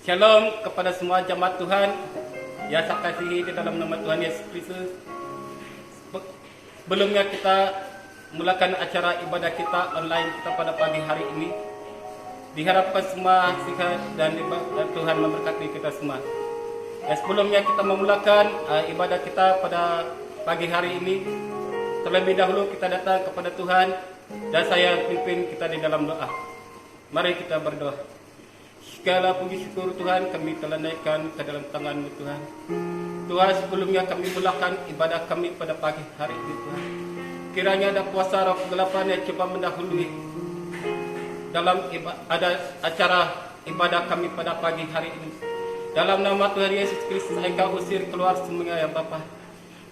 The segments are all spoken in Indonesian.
Shalom kepada semua jemaat Tuhan yang saya kasihi di dalam nama Tuhan Yesus Kristus. Sebelumnya kita mulakan acara ibadah kita online kita pada pagi hari ini. Diharapkan semua sihat dan Tuhan memberkati kita semua. Dan sebelumnya kita memulakan ibadah kita pada pagi hari ini, terlebih dahulu kita datang kepada Tuhan dan saya pimpin kita di dalam doa. Mari kita berdoa. Segala puji syukur Tuhan kami telah naikkan ke dalam tangan-Mu Tuhan. Tuhan, sebelumnya kami mulakan ibadah kami pada pagi hari ini Tuhan. Kiranya ada kuasa roh kegelapan yang coba mendahului dalam acara ibadah kami pada pagi hari ini. Dalam nama Tuhan Yesus Kristus, Engkau usir keluar semuanya ya Bapa,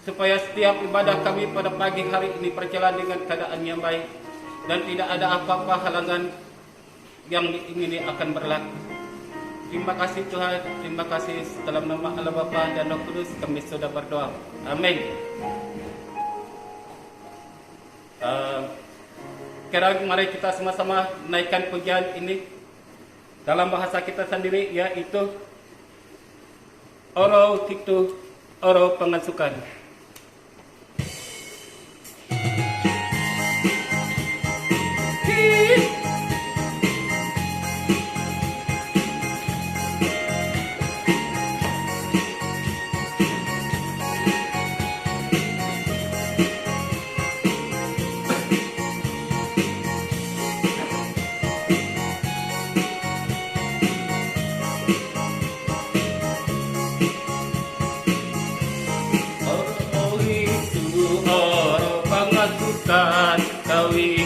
supaya setiap ibadah kami pada pagi hari ini berjalan dengan keadaan yang baik dan tidak ada apa-apa halangan yang diingini akan berlaku. Terima kasih Tuhan, terima kasih. Dalam nama Allah Bapa dan Roh Kudus kami sudah berdoa. Amin. Sekarang mari kita sama-sama naikkan pujian ini dalam bahasa kita sendiri, yaitu Oro Titu Oro Pengasukan. Kawi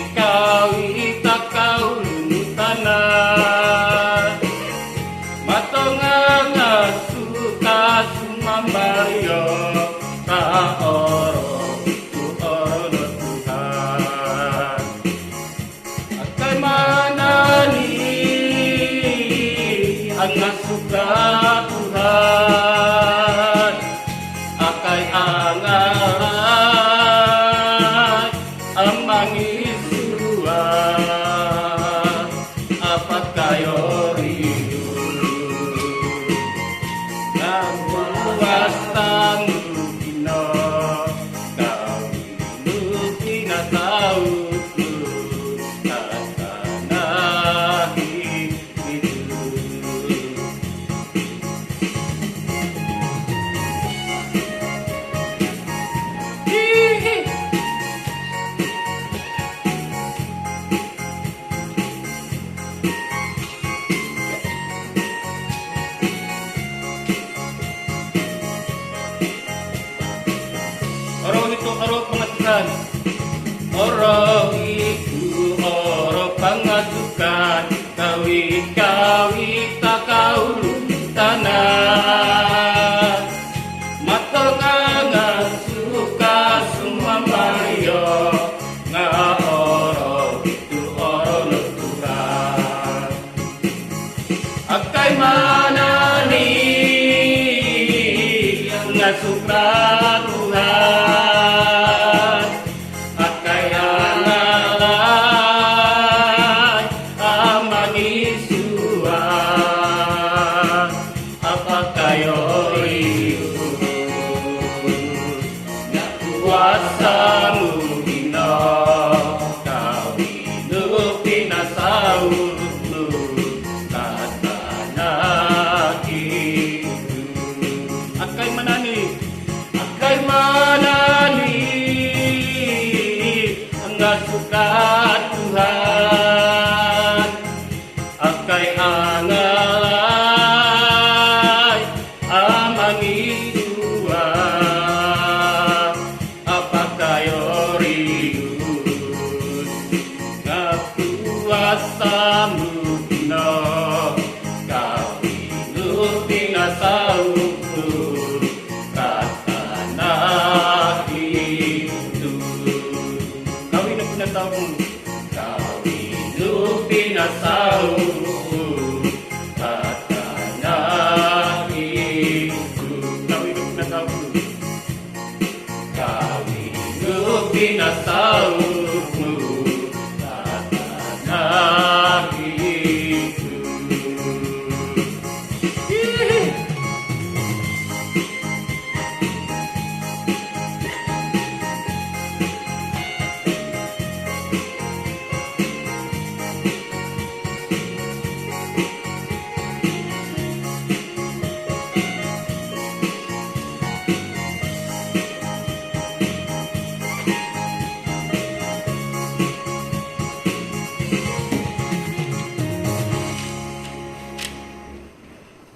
tak kau tanah matonga suka sumambayo ka oro tu oro Tuhan akan mana ni ang suka Tuhan akai angarai amang isua apa kayo riu nabuwastang lupino kawinu pinatau tatanahi itu. Oro itu oro pengasukan. Oro itu oro pengasukan. Kawi tak kau tanah. Matonga suka semua mario. Nga oro itu oro Tuhan. Akai mana ni yang suka Tuhan akai angalai amang isua apa kayo riu na kuasamu dino kawinu pinasau tatana itu akai manani enggak suka Tuhan akai angalai amang isua apa kayo rius ngapuasamu dino kawinu pinasau kawinu pinasau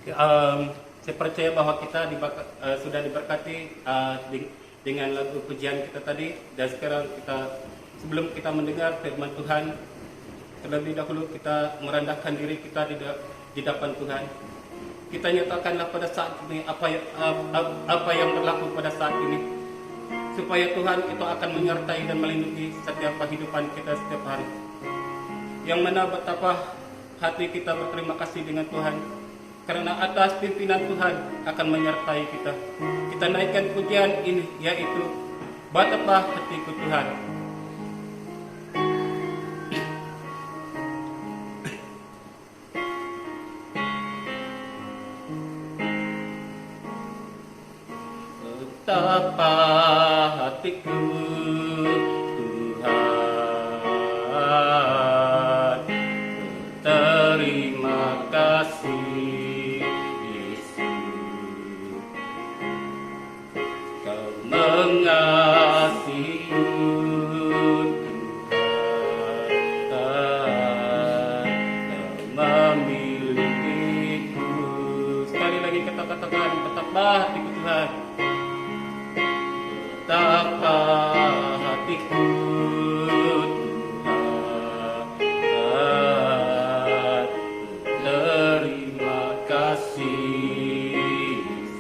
Saya percaya bahwa kita sudah diberkati dengan lagu pujian kita tadi, dan sekarang sebelum kita mendengar firman Tuhan, terlebih dahulu kita merendahkan diri kita di depan Tuhan. Kita nyatakanlah pada saat ini apa yang berlaku pada saat ini, supaya Tuhan itu akan menyertai dan melindungi setiap kehidupan kita setiap hari. Yang mana betapa hati kita berterima kasih dengan Tuhan, karena atas pimpinan Tuhan akan menyertai kita. Kita naikkan pujian ini, yaitu betapa hatiku Tuhan. Betapa hatiku Tuhan, terima kasih Yesus, Kau mengasihi Tuhan, Kau memilikiku. Sekali lagi kita katakan, betapa hatiku Tuhan. Betapa hatiku Tuhan, terima kasih Yesus,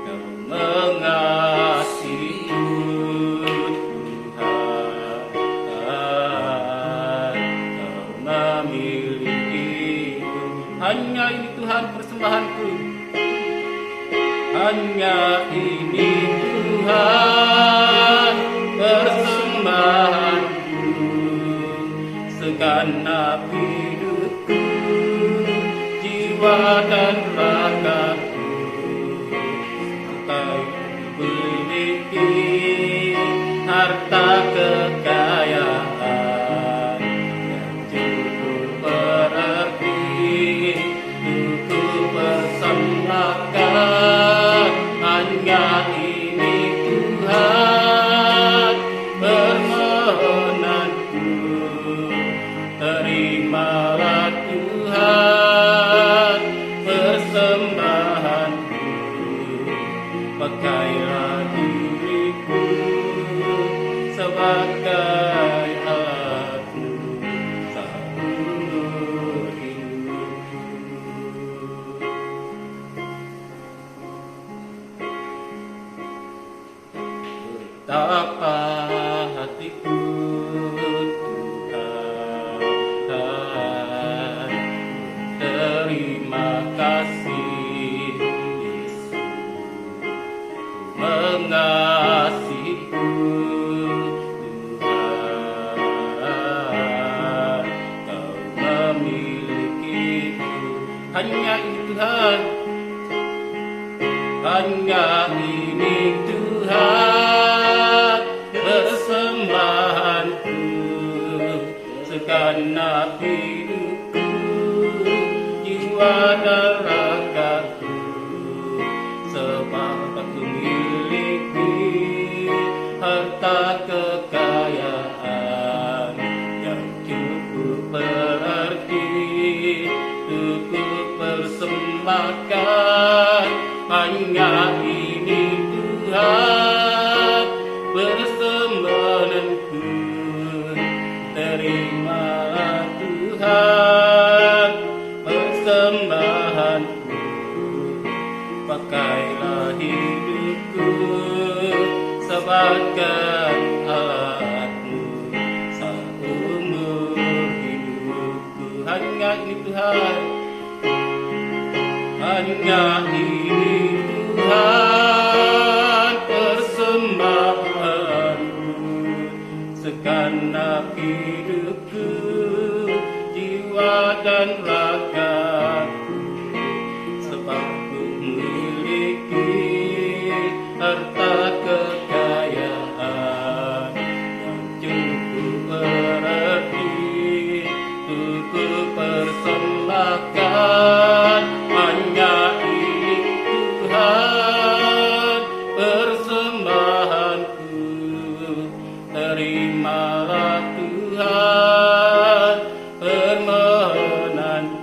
Kau mengasihi Tuhan, Kau memilikiku. Hanya ini Tuhan persembahanku, hanya ini Tuhan persembahanku, segenap hidupku, jiwa dan ragaku, Kau memiliki harta kekayaan yang cukup berarti untuk persembahkan. Hanya ini Tuhan permohonanku, terimalah Tuhan persembahanku, pakailah diriku sebagai alatmu seumur hidupku. Betapa hatiku Tuhan, terima kasih Yesus, mengasihiku Tuhan, Kau memilikiku. Hanya ini Tuhan, hanya ini Tuhan persembahanku, segenap hidupku, jiwa dan ragaku, sebab aku miliki harta kekayaan yang cukup berarti untuk persembahkan. Hanya ini Tuhan persembahanku, terimalah Tuhan persembahanku, pakailah hidupku sebagai alatmu seumur hidupku. Hanya ini Tuhan, hanya ini Tuhan persembahanku, segenap hidupku, jiwa dan ragaku, sebab ku memiliki harta kekayaan yang cukup berarti untuk persembahkan. Hanya ini Tuhan persembahanku, terimalah Tuhan permohonan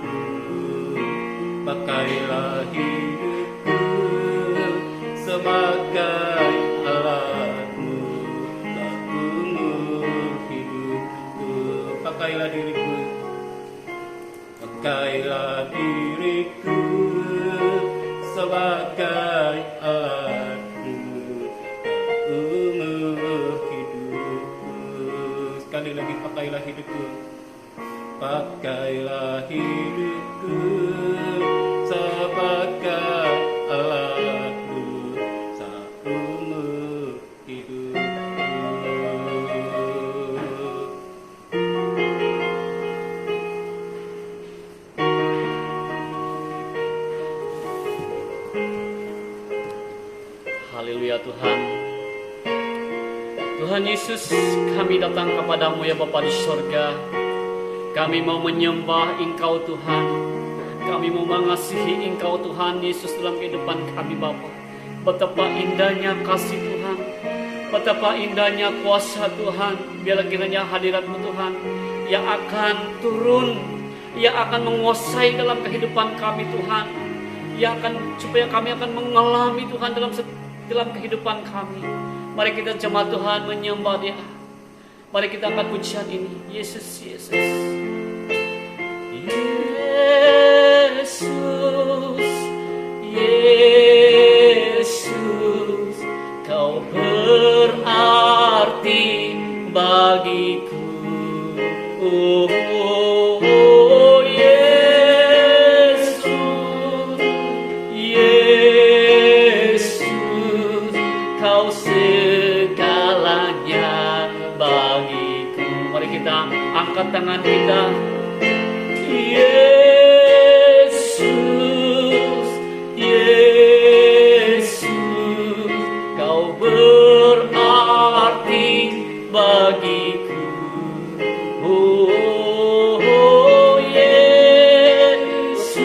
pakailah diriku sebagai alatmu umur hidupku. Sekali lagi, pakailah hidupku, pakailah hidupku sebagai alatmu seumur hidupku. Haleluya Tuhan. Tuhan Yesus, kami datang kepadamu ya Bapa di surga. Kami mau menyembah Engkau Tuhan. Kami mau mengasihi Engkau Tuhan Yesus dalam kehidupan kami Bapa. Betapa indahnya kasih Tuhan, betapa indahnya kuasa Tuhan. Biarlah kiranya hadirat-Mu Tuhan yang akan turun, yang akan menguasai dalam kehidupan kami Tuhan, yang akan supaya kami akan mengalami Tuhan dalam kehidupan kami. Mari kita jemaat Tuhan menyembah Dia. Mari kita angkat pujian ini. Yesus, Yesus, Yesus, Yesus, Kau berarti bagiku. Oh, oh, Yesus, Yesus, Kau segalanya bagiku. Mari kita angkat tangan kita. Yesus, Yesus, Kau berarti bagiku. Oh, oh, Yesus,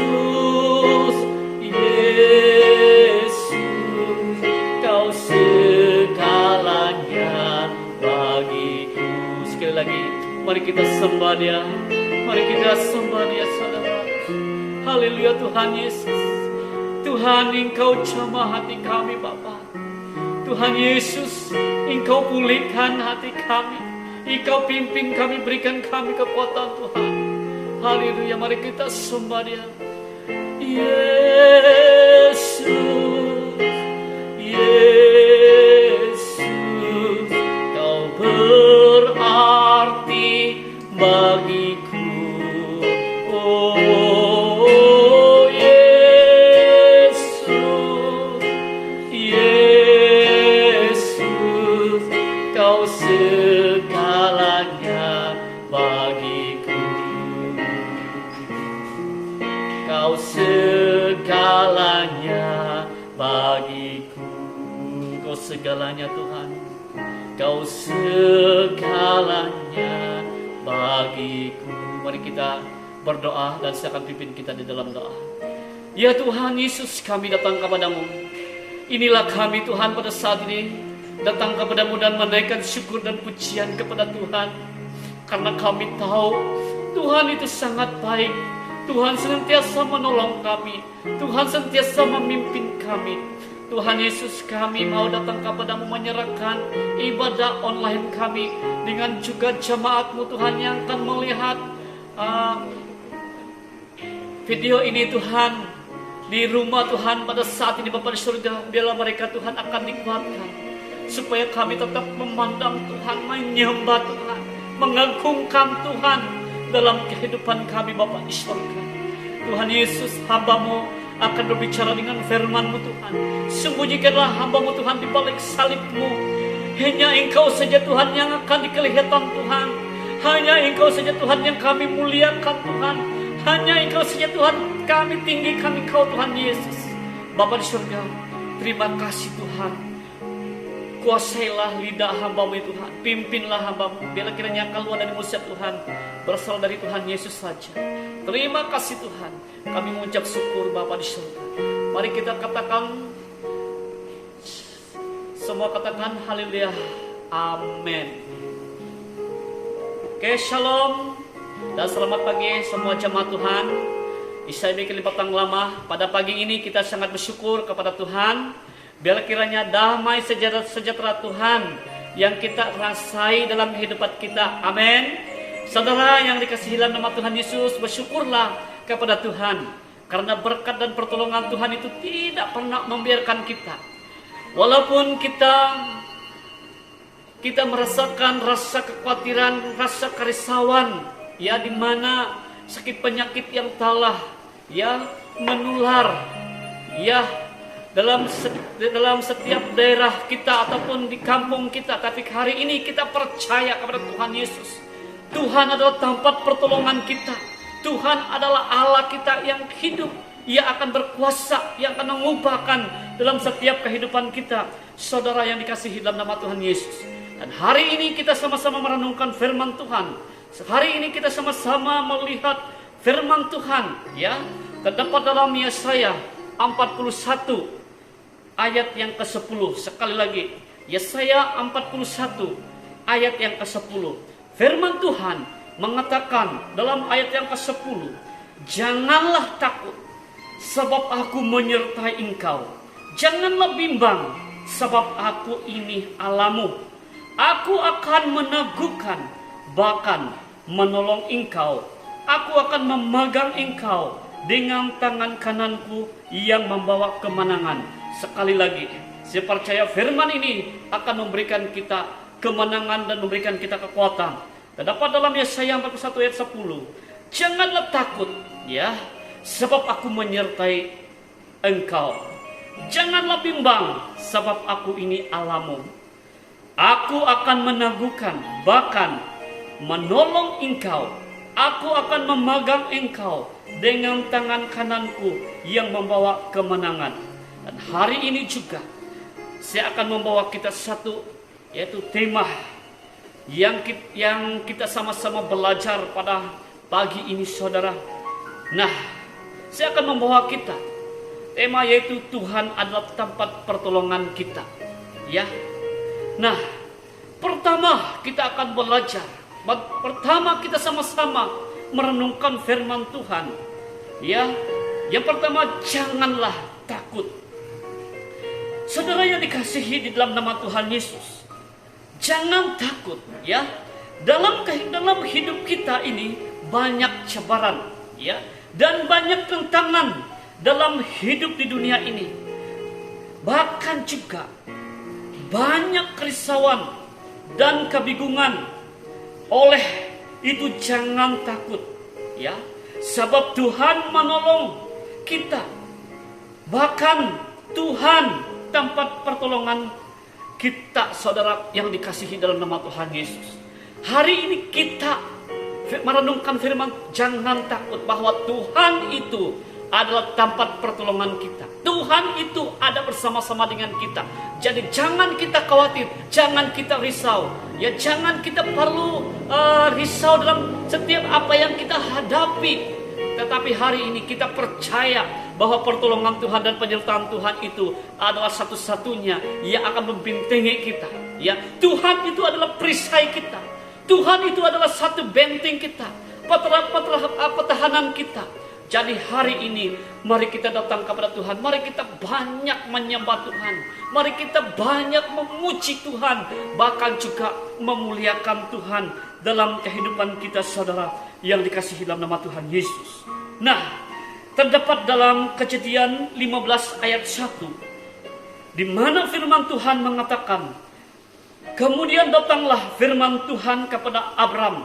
Yesus, Kau segalanya bagiku. Sekali lagi, mari kita sembah Dia. Mari kita sembah Dia, saudara. Haleluya Tuhan Yesus. Tuhan, Engkau jamah hati kami Bapa. Tuhan Yesus, Engkau pulihkan hati kami. Engkau pimpin kami, berikan kami kekuatan Tuhan. Haleluya, mari kita sembah Dia. Yesus, Yesus, Kau berarti bagiku. Oh, Yesus, Yesus, Kau segalanya bagiku. Kau segalanya bagiku. Kau segalanya Tuhan. Kau segalanya bagiku. Mari kita berdoa dan saya akan pimpin kita di dalam doa. Ya Tuhan Yesus, kami datang kepadamu. Inilah kami Tuhan pada saat ini datang kepadamu dan menaikkan syukur dan pujian kepada Tuhan. Karena kami tahu Tuhan itu sangat baik. Tuhan senantiasa menolong kami. Tuhan senantiasa memimpin kami. Tuhan Yesus, kami mau datang kepadamu menyerahkan ibadah online kami dengan juga jemaat-Mu Tuhan yang akan melihat video ini Tuhan di rumah Tuhan pada saat ini Bapa di surga. Biarlah mereka Tuhan akan dikuatkan supaya kami tetap memandang Tuhan, menyembah Tuhan, mengagungkan Tuhan dalam kehidupan kami Bapa di surga. Tuhan Yesus, hamba-Mu akan berbicara dengan firman-Mu Tuhan. Sembunyikanlah hamba-Mu Tuhan di balik salib-Mu. Hanya Engkau saja Tuhan yang akan dikelihatan Tuhan. Hanya Engkau saja Tuhan yang kami muliakan Tuhan. Hanya Engkau saja Tuhan kami tinggikan Engkau Tuhan Yesus. Bapa di surga, terima kasih Tuhan. Kuasailah lidah hamba-Mu Tuhan. Pimpinlah hamba-Mu. Biarlah kiranya keluar dari mulut Tuhan berasal dari Tuhan Yesus saja. Terima kasih Tuhan. Kami mengucap syukur Bapa di surga. Mari kita katakan, semua katakan haleluya. Amin. Oke, shalom dan selamat pagi semua jemaat Tuhan. Saya bikin petang lama. Pada pagi ini kita sangat bersyukur kepada Tuhan. Biarlah kiranya damai sejahtera Tuhan yang kita rasai dalam kehidupan kita. Amin. Saudara yang dikasihi dalam nama Tuhan Yesus, bersyukurlah kepada Tuhan, karena berkat dan pertolongan Tuhan itu tidak pernah membiarkan kita. Walaupun kita merasakan rasa kekhawatiran, rasa kerisauan, ya, di mana sakit penyakit yang telah ya menular, ya, dalam setiap daerah kita ataupun di kampung kita, tapi hari ini kita percaya kepada Tuhan Yesus. Tuhan adalah tempat pertolongan kita. Tuhan adalah Allah kita yang hidup. Ia akan berkuasa, yang akan mengubahkan dalam setiap kehidupan kita. Saudara yang dikasihi dalam nama Tuhan Yesus. Dan hari ini kita sama-sama merenungkan firman Tuhan. Hari ini kita sama-sama melihat firman Tuhan, ya, terdapat dalam Yesaya 41 ayat yang ke-10. Sekali lagi, Yesaya 41 ayat yang ke-10. Firman Tuhan mengatakan dalam ayat yang ke-10, "Janganlah takut, sebab aku menyertai engkau. Janganlah bimbang, sebab aku ini Allahmu. Aku akan meneguhkan, bahkan menolong engkau. Aku akan memegang engkau dengan tangan kananku yang membawa kemenangan." Sekali lagi, saya percaya firman ini akan memberikan kita kemenangan dan memberikan kita kekuatan. Terdapat dalam Yesaya 41 ayat 10. "Janganlah takut, ya, sebab aku menyertai engkau. Janganlah bimbang, sebab aku ini Allahmu. Aku akan meneguhkan, bahkan menolong engkau. Aku akan memegang engkau dengan tangan kananku yang membawa kemenangan." Dan hari ini juga saya akan membawa kita satu, yaitu tema yang kita sama-sama belajar pada pagi ini, saudara. Nah, saya akan membawa kita tema, yaitu Tuhan adalah tempat pertolongan kita, ya. Nah, pertama kita akan belajar. Pertama kita sama-sama merenungkan firman Tuhan, ya. Yang pertama, janganlah takut. Saudara yang dikasihi di dalam nama Tuhan Yesus, jangan takut, ya. Dalam hidup kita ini banyak cabaran, ya, dan banyak tantangan dalam hidup di dunia ini. Bahkan juga banyak kerisauan dan kebingungan. Oleh itu jangan takut, ya. Sebab Tuhan menolong kita. Bahkan Tuhan tempat pertolongan kita, saudara yang dikasihi dalam nama Tuhan Yesus. Hari ini kita merenungkan firman, jangan takut, bahwa Tuhan itu adalah tempat pertolongan kita. Tuhan itu ada bersama-sama dengan kita. Jadi jangan kita khawatir, jangan kita risau, ya, jangan kita perlu risau dalam setiap apa yang kita hadapi. Tetapi hari ini kita percaya bahwa pertolongan Tuhan dan penyertaan Tuhan itu adalah satu-satunya yang akan membentengi kita, ya. Tuhan itu adalah perisai kita. Tuhan itu adalah satu benteng kita, pertahanan kita. Jadi hari ini mari kita datang kepada Tuhan. Mari kita banyak menyembah Tuhan. Mari kita banyak memuji Tuhan, bahkan juga memuliakan Tuhan dalam kehidupan kita, saudara yang dikasihi dalam nama Tuhan Yesus. Nah, terdapat dalam Kejadian 15 ayat 1, di mana firman Tuhan mengatakan, "Kemudian datanglah firman Tuhan kepada Abram,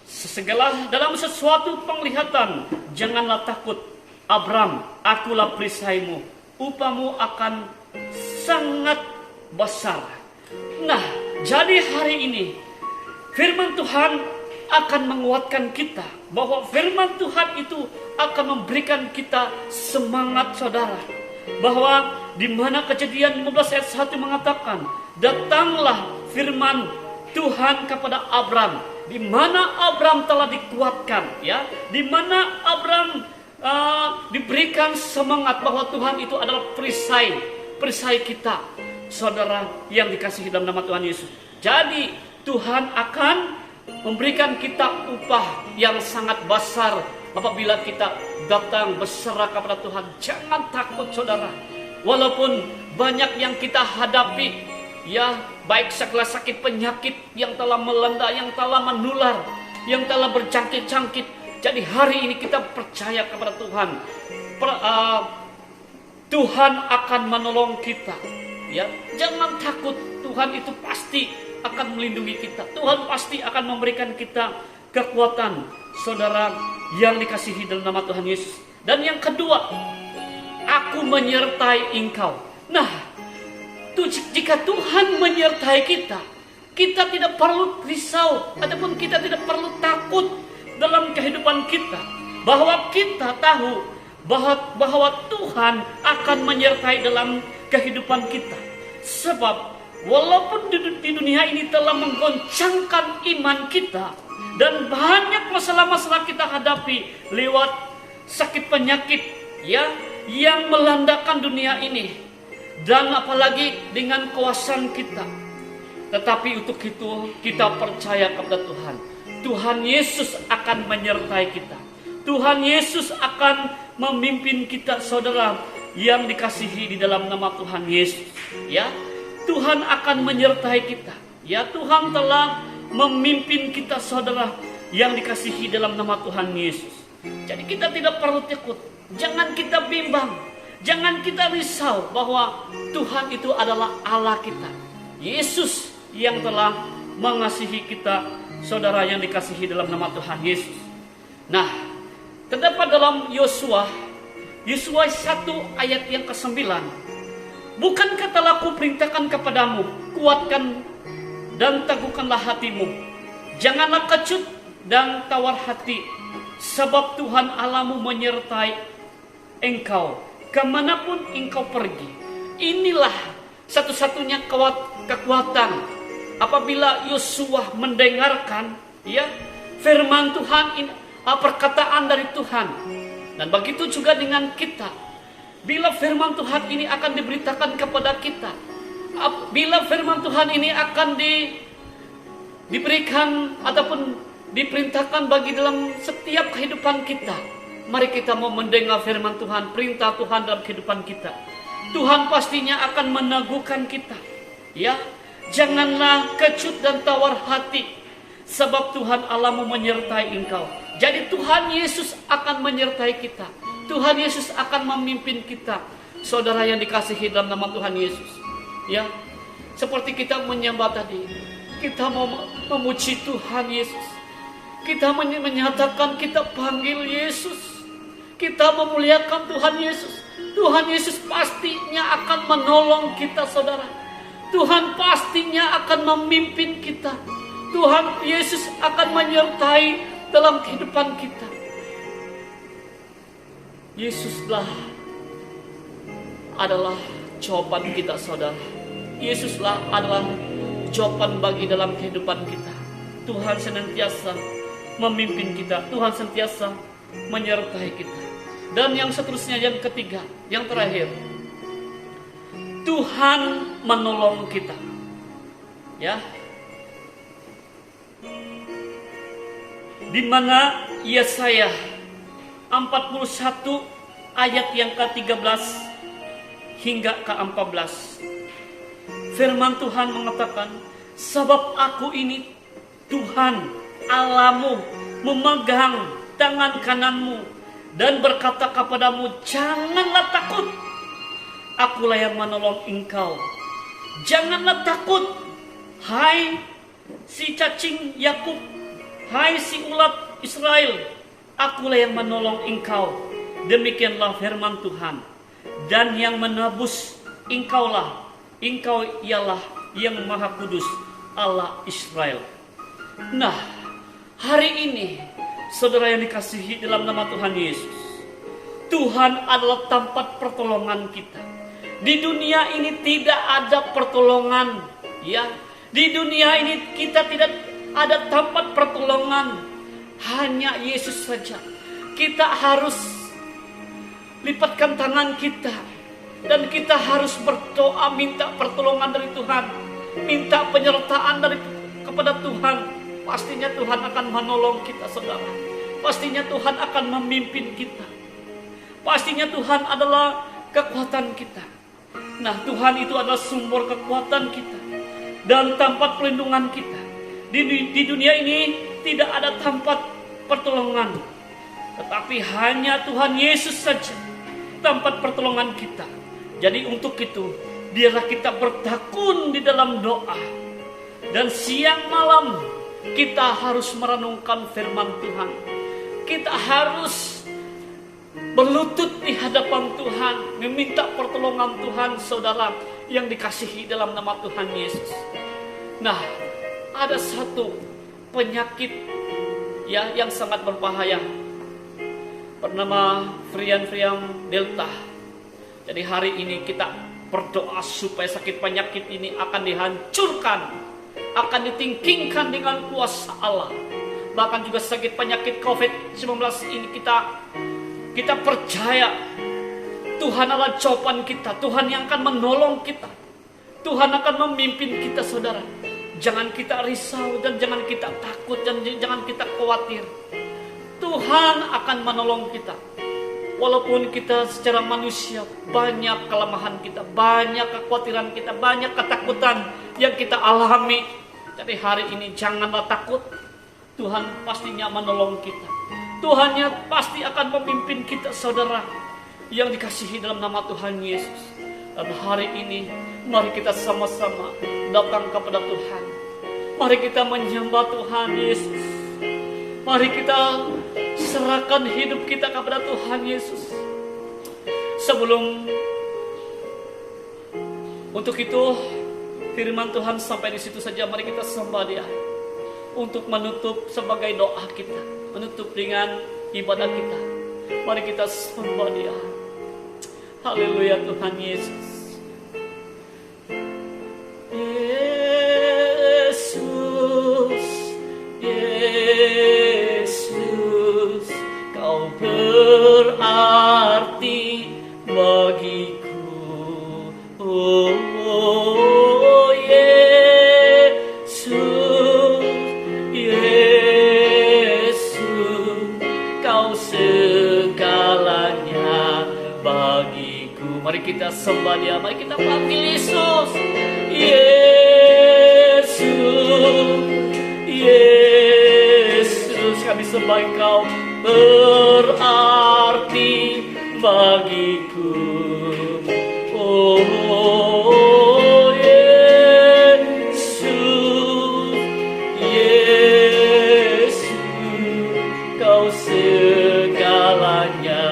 segala dalam sesuatu penglihatan, janganlah takut, Abram, akulah perisaimu, upamu akan sangat besar." Nah, jadi hari ini firman Tuhan akan menguatkan kita, bahwa firman Tuhan itu akan memberikan kita semangat, saudara. Bahwa di mana Kejadian 15 ayat 1 mengatakan, datanglah firman Tuhan kepada Abram, di mana Abram telah dikuatkan, ya, di mana Abram diberikan semangat bahwa Tuhan itu adalah perisai kita, saudara yang dikasihi dalam nama Tuhan Yesus. Jadi Tuhan akan memberikan kita upah yang sangat besar apabila kita datang berserah kepada Tuhan. Jangan takut, saudara. Walaupun banyak yang kita hadapi, ya, baik segala sakit penyakit yang telah melanda, yang telah menular, yang telah berjangkit-jangkit, Jadi hari ini kita percaya kepada Tuhan. Tuhan akan menolong kita. Ya, jangan takut. Tuhan itu pasti akan melindungi kita. Tuhan pasti akan memberikan kita kekuatan, saudara yang dikasihi dalam nama Tuhan Yesus. Dan yang kedua, aku menyertai engkau. Nah, jika Tuhan menyertai kita, kita tidak perlu risau ataupun kita tidak perlu takut dalam kehidupan kita, bahwa kita tahu bahwa Tuhan akan menyertai dalam kehidupan kita. Sebab walaupun di dunia ini telah menggoncangkan iman kita dan banyak masalah-masalah kita hadapi lewat sakit penyakit ya yang melandakan dunia ini, dan apalagi dengan kuasaan kita, tetapi untuk itu kita percaya kepada Tuhan. Tuhan Yesus akan menyertai kita. Tuhan Yesus akan memimpin kita, saudara yang dikasihi di dalam nama Tuhan Yesus. Ya, Tuhan akan menyertai kita. Ya, Tuhan telah memimpin kita, saudara yang dikasihi dalam nama Tuhan Yesus. Jadi kita tidak perlu takut. Jangan kita bimbang. Jangan kita risau bahwa Tuhan itu adalah Allah kita. Yesus yang telah mengasihi kita, saudara yang dikasihi dalam nama Tuhan Yesus. Nah, terdapat dalam Yosua 1 ayat yang ke-9. Bukankah telah kuperintahkan kepadamu, kuatkan dan teguhkanlah hatimu. Janganlah kecut dan tawar hati, sebab Tuhan Allahmu menyertai engkau kemanapun engkau pergi. Inilah satu-satunya kekuatan apabila Yosua mendengarkan ya firman Tuhan, perkataan dari Tuhan. Dan begitu juga dengan kita. Bila firman Tuhan ini akan diberitakan kepada kita, bila firman Tuhan ini akan diberikan ataupun diperintahkan bagi dalam setiap kehidupan kita, mari kita mau mendengar firman Tuhan, perintah Tuhan dalam kehidupan kita. Tuhan pastinya akan meneguhkan kita. Ya, janganlah kecut dan tawar hati, sebab Tuhan Allahmu menyertai engkau. Jadi Tuhan Yesus akan menyertai kita. Tuhan Yesus akan memimpin kita, saudara yang dikasihi dalam nama Tuhan Yesus. Ya, seperti kita menyembah tadi, kita mau memuji Tuhan Yesus. Kita menyatakan kita panggil Yesus. Kita memuliakan Tuhan Yesus. Tuhan Yesus pastinya akan menolong kita, saudara. Tuhan pastinya akan memimpin kita. Tuhan Yesus akan menyertai dalam kehidupan kita. Yesuslah adalah jawaban kita, saudara. Yesuslah adalah jawaban bagi dalam kehidupan kita. Tuhan senantiasa memimpin kita. Tuhan senantiasa menyertai kita. Dan yang seterusnya, yang ketiga, yang terakhir, Tuhan menolong kita. Ya, di mana Yesaya 41 ayat yang ke-13 hingga ke-14. Firman Tuhan mengatakan, sebab aku ini Tuhan Allahmu, memegang tangan kananmu dan berkata kepadamu, janganlah takut, akulah yang menolong engkau. Janganlah takut, hai si cacing Yakub, hai si ulat Israel, akulah yang menolong engkau. Demikianlah firman Tuhan. Dan yang menebus engkaulah, engkau ialah yang Maha Kudus, Allah Israel. Nah, hari ini, saudara yang dikasihi dalam nama Tuhan Yesus, Tuhan adalah tempat pertolongan kita. Di dunia ini tidak ada pertolongan, ya. Di dunia ini kita tidak ada tempat pertolongan, hanya Yesus saja. Kita harus lipatkan tangan kita dan kita harus berdoa, minta pertolongan dari Tuhan, minta penyertaan kepada Tuhan. Pastinya Tuhan akan menolong kita, saudara. Pastinya Tuhan akan memimpin kita. Pastinya Tuhan adalah kekuatan kita. Nah, Tuhan itu adalah sumber kekuatan kita dan tempat pelindungan kita. Di dunia ini tidak ada tempat pertolongan, Tetapi hanya Tuhan Yesus saja tempat pertolongan kita. Jadi untuk itu, biarlah kita bertekun di dalam doa. Dan siang malam kita harus merenungkan firman Tuhan. Kita harus berlutut di hadapan Tuhan, meminta pertolongan Tuhan, saudara yang dikasihi dalam nama Tuhan Yesus. Nah, ada satu penyakit ya yang sangat berbahaya bernama varian Delta. Jadi hari ini kita berdoa supaya sakit penyakit ini akan dihancurkan, akan ditingkingkan dengan kuasa Allah. Bahkan juga sakit penyakit COVID-19 ini kita percaya Tuhan adalah jawaban kita. Tuhan yang akan menolong kita. Tuhan akan memimpin kita, saudara. Jangan kita risau dan jangan kita takut dan jangan kita khawatir. Tuhan akan menolong kita. Walaupun kita secara manusia banyak kelemahan kita, banyak kekhawatiran kita, banyak ketakutan yang kita alami. Jadi hari ini janganlah takut. Tuhan pastinya menolong kita. Tuhannya pasti akan memimpin kita, saudara yang dikasihi dalam nama Tuhan Yesus. Dan hari ini mari kita sama-sama datang kepada Tuhan. Mari kita menyembah Tuhan Yesus. Mari kita serahkan hidup kita kepada Tuhan Yesus. Sebelum untuk itu firman Tuhan sampai di situ saja, mari kita sembah Dia untuk menutup sebagai doa kita, menutup dengan ibadah kita. Mari kita sembah Dia. Haleluya Tuhan Yesus. Yesus, Yesus, Kau berarti bagiku. Oh Yesus, Yesus, Kau segalanya bagiku. Mari kita sembah Dia, mari kita panggil Yesus. Yesus, Yesus, kami sembah Engkau berarti bagiku. Oh Yesus, Yesus, Kau segalanya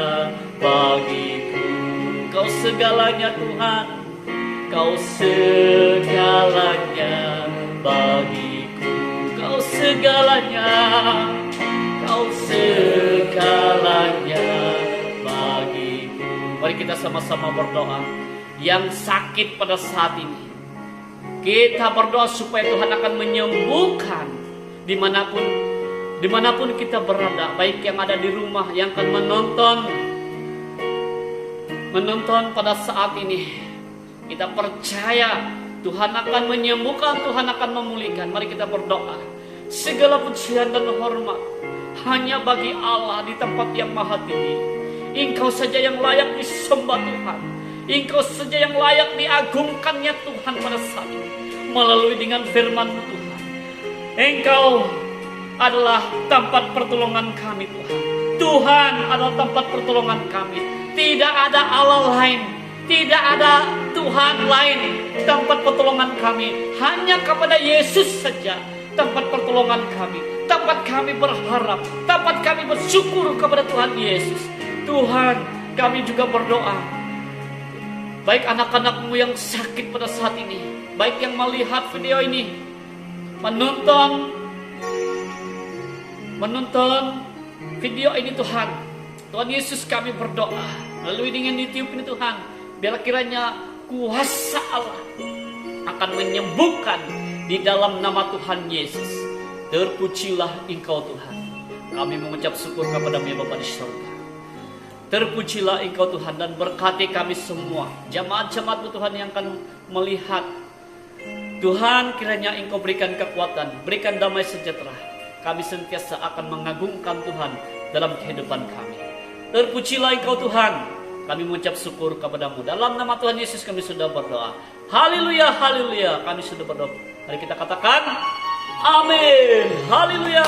bagiku. Kau segalanya Tuhan, Kau segalanya bagiku. Kau segalanya, Kau segalanya bagiku. Mari kita sama-sama berdoa. Yang sakit pada saat ini, kita berdoa supaya Tuhan akan menyembuhkan dimanapun kita berada. Baik yang ada di rumah, yang akan menonton pada saat ini. Kita percaya Tuhan akan menyembuhkan, Tuhan akan memulihkan. Mari kita berdoa. Segala pujian dan hormat hanya bagi Allah di tempat yang maha tinggi. Engkau saja yang layak disembah Tuhan. Engkau saja yang layak diagungkannya Tuhan pada saat ini. Melalui dengan firman Tuhan, Engkau adalah tempat pertolongan kami Tuhan. Tuhan adalah tempat pertolongan kami. Tidak ada Allah lain, tidak ada Tuhan lain tempat pertolongan kami. Hanya kepada Yesus saja tempat pertolongan kami, tempat kami berharap, tempat kami bersyukur kepada Tuhan Yesus. Tuhan, kami juga berdoa, baik anak-anak-Mu yang sakit pada saat ini, baik yang melihat video ini, menonton video ini Tuhan. Tuhan Yesus, kami berdoa melalui dengan YouTube ini Tuhan, biar kiranya kuasa Allah akan menyembuhkan di dalam nama Tuhan Yesus. Terpujilah Engkau Tuhan. Kami mengucap syukur kepada-Mu ya Bapa di surga. Terpujilah Engkau Tuhan dan berkati kami semua, jemaat-jemaat-Mu Tuhan yang akan melihat. Tuhan, kiranya Engkau berikan kekuatan, berikan damai sejahtera. Kami sentiasa akan mengagungkan Tuhan dalam kehidupan kami. Terpujilah Engkau Tuhan. Kami mengucap syukur kepada-Mu. Dalam nama Tuhan Yesus kami sudah berdoa. Haleluya, haleluya. Kami sudah berdoa. Mari kita katakan amin. Haleluya.